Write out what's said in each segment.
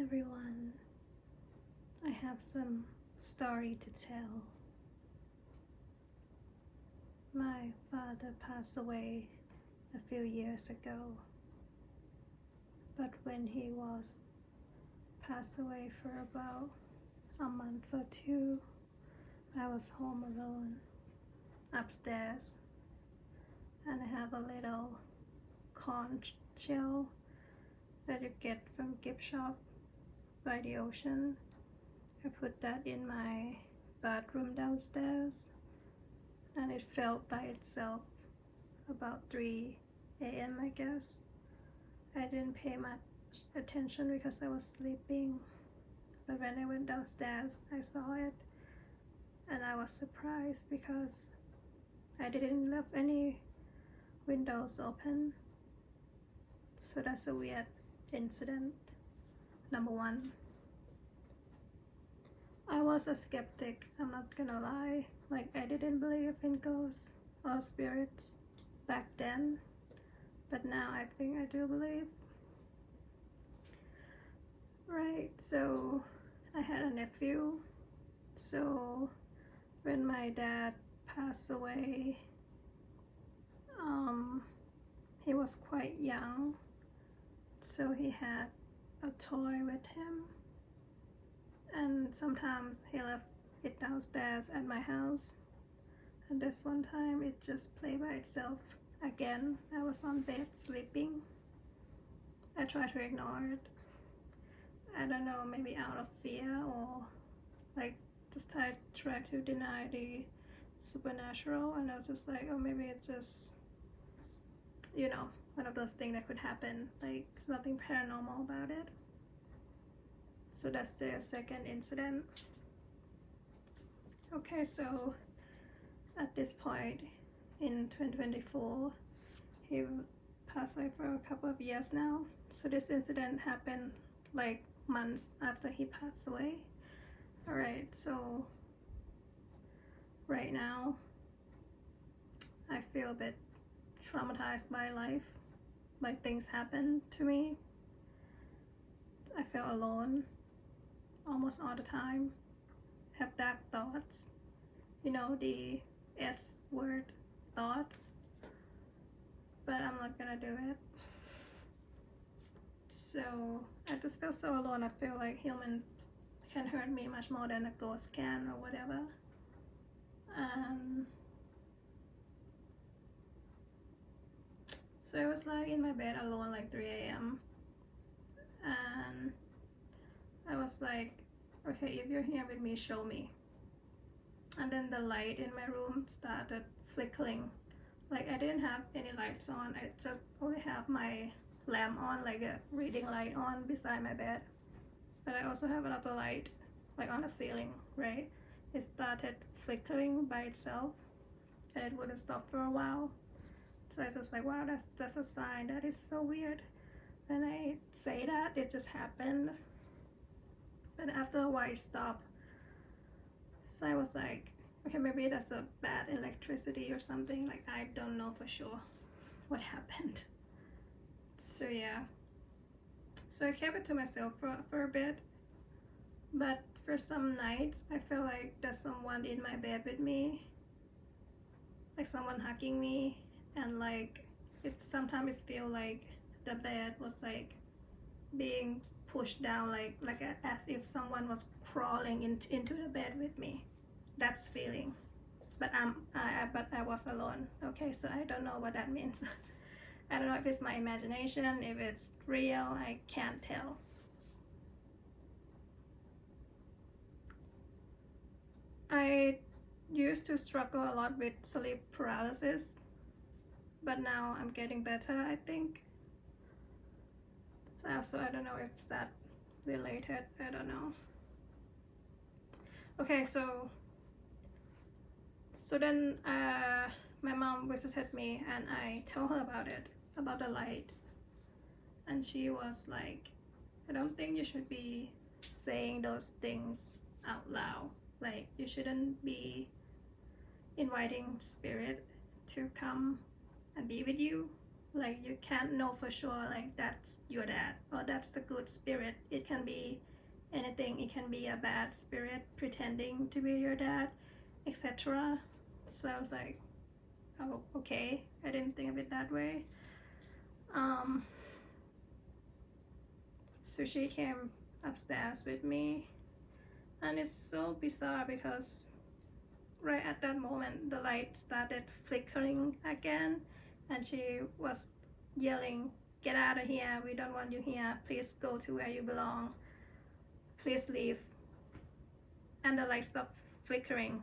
everyone. I have some story to tell. My father passed away a few years ago, but when he was passed away for about a month or two, I was home alone upstairs, and I have a little conch shell that you get from gift shop by the ocean. I put that in my bathroom downstairs, and it fell by itself about 3 a.m. I guess. I didn't pay much attention because I was sleeping, but when I went downstairs I saw it, and I was surprised because I didn't leave any windows open. So that's a weird incident. Number one, I was a skeptic, I'm not gonna lie. Like, I didn't believe in ghosts or spirits back then, but now I think I do believe. Right, so I had a nephew. So when my dad passed away, he was quite young, so he had a toy with him, and sometimes he left it downstairs at my house, and this one time it just played by itself again. I was on bed sleeping. I tried to ignore it. I don't know, maybe out of fear, or like just try to deny the supernatural, and I was just like, oh, maybe it's just, you know, one of those things that could happen. Like, it's nothing paranormal about it. So that's the second incident. Okay, so at this point in 2024, he passed away for a couple of years now. So this incident happened like months after he passed away. Alright, so right now I feel a bit traumatized by life. Like, things happen to me. I feel alone almost all the time. Have dark thoughts, you know, the S word, thought, but I'm not gonna do it. So I just feel so alone. I feel like humans can hurt me much more than a ghost can or whatever. So I was like in my bed alone like 3 a.m. and I was like, okay, if you're here with me, show me. And then the light in my room started flickering. Like, I didn't have any lights on. I just only have my lamp on, like a reading light on beside my bed. But I also have another light, like on the ceiling, right? It started flickering by itself, and it wouldn't stop for a while. So I was just like, wow, that's a sign. That is so weird. When I say that, it just happened. But after a while, it stopped. So I was like, okay, maybe that's a bad electricity or something. Like, I don't know for sure what happened. So yeah. So I kept it to myself for a bit. But for some nights, I feel like there's someone in my bed with me. Like someone hugging me. And like, sometimes it feels like the bed was like being pushed down, like as if someone was crawling into the bed with me. That's feeling. But I was alone. Okay, so I don't know what that means. I don't know if it's my imagination, if it's real. I can't tell. I used to struggle a lot with sleep paralysis, but now I'm getting better, I think. So I don't know if that related. I don't know. Okay, so then my mom visited me, and I told her about it, about the light, and she was like, I don't think you should be saying those things out loud. Like, you shouldn't be inviting spirit to come and be with you. Like you can't know for sure like that's your dad or that's the good spirit. It can be anything. It can be a bad spirit pretending to be your dad, etc. So I was like, oh, okay. I didn't think of it that way. So she came upstairs with me, and it's so bizarre because right at that moment the light started flickering again, and she was yelling, "Get out of here, we don't want you here, please go to where you belong, please leave." And the light stopped flickering.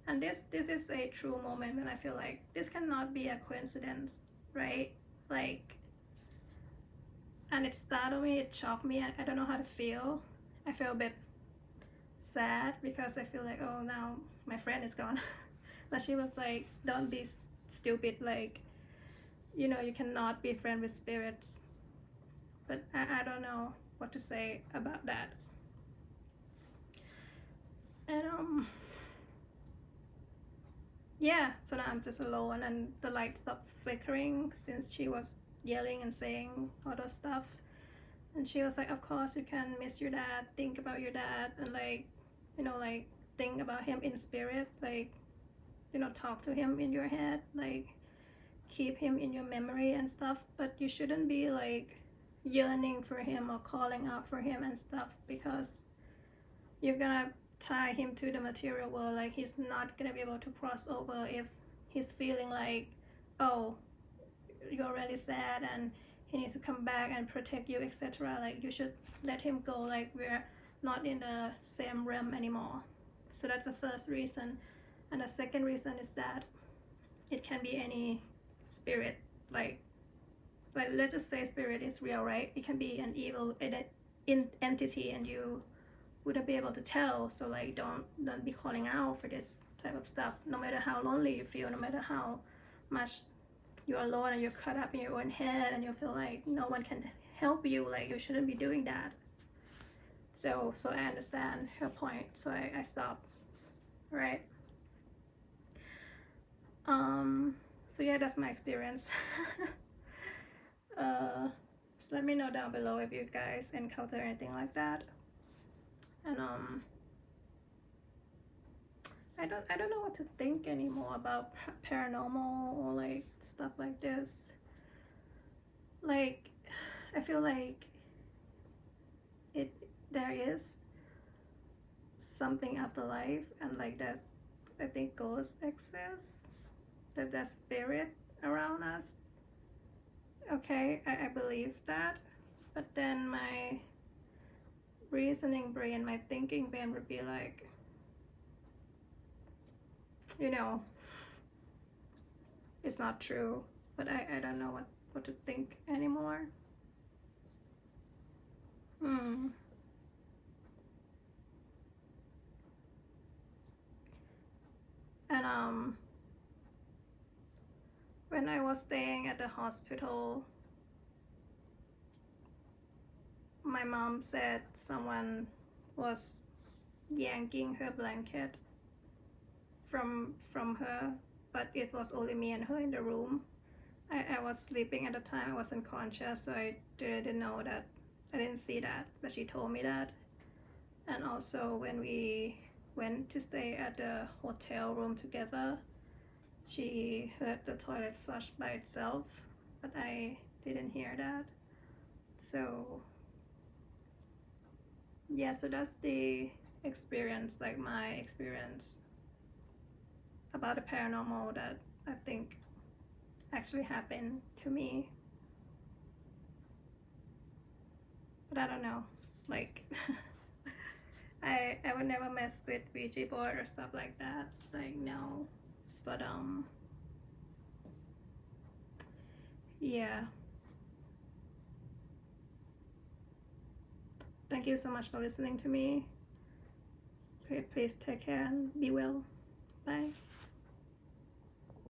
And this is a true moment when I feel like this cannot be a coincidence, right? Like, and it startled me, it shocked me. I don't know how to feel. I feel a bit sad because I feel like, oh, now my friend is gone. But she was like, don't be stupid, like, you know, you cannot be friends with spirits. But I don't know what to say about that. And yeah, so now I'm just alone, and the light stopped flickering since she was yelling and saying all those stuff. And she was like, of course you can miss your dad, think about your dad, and like, you know, like think about him in spirit, like, you know, talk to him in your head, like keep him in your memory and stuff. But you shouldn't be like yearning for him or calling out for him and stuff, because you're gonna tie him to the material world. Like he's not gonna be able to cross over if he's feeling like, oh, you're really sad and he needs to come back and protect you, etc. Like you should let him go. Like we're not in the same realm anymore. So that's the first reason. And the second reason is that it can be any spirit. Like let's just say spirit is real, right? It can be an evil entity and you wouldn't be able to tell. So like don't be calling out for this type of stuff, no matter how lonely you feel, no matter how much you're alone and you're caught up in your own head and you feel like no one can help you. Like you shouldn't be doing that. So I understand her point, so I stopped, right? So yeah, that's my experience. Just let me know down below if you guys encounter anything like that. And I don't know what to think anymore about paranormal or like stuff like this. Like I feel like there is something after life, and like that's, I think ghosts exist, that there's spirit around us. Okay, I believe that, but then my reasoning brain, my thinking brain would be like, you know, it's not true. But I don't know what to think anymore. And when I was staying at the hospital, my mom said someone was yanking her blanket from her, but it was only me and her in the room. I was sleeping at the time, I wasn't conscious, so I didn't know that. I didn't see that, but she told me that. And also when we went to stay at the hotel room together, she heard the toilet flush by itself, but I didn't hear that. So yeah, so that's the experience, like my experience about the paranormal that I think actually happened to me. But I don't know, like I would never mess with Ouija board or stuff like that, like no. But yeah, thank you so much for listening to me. Please take care and be well. Bye.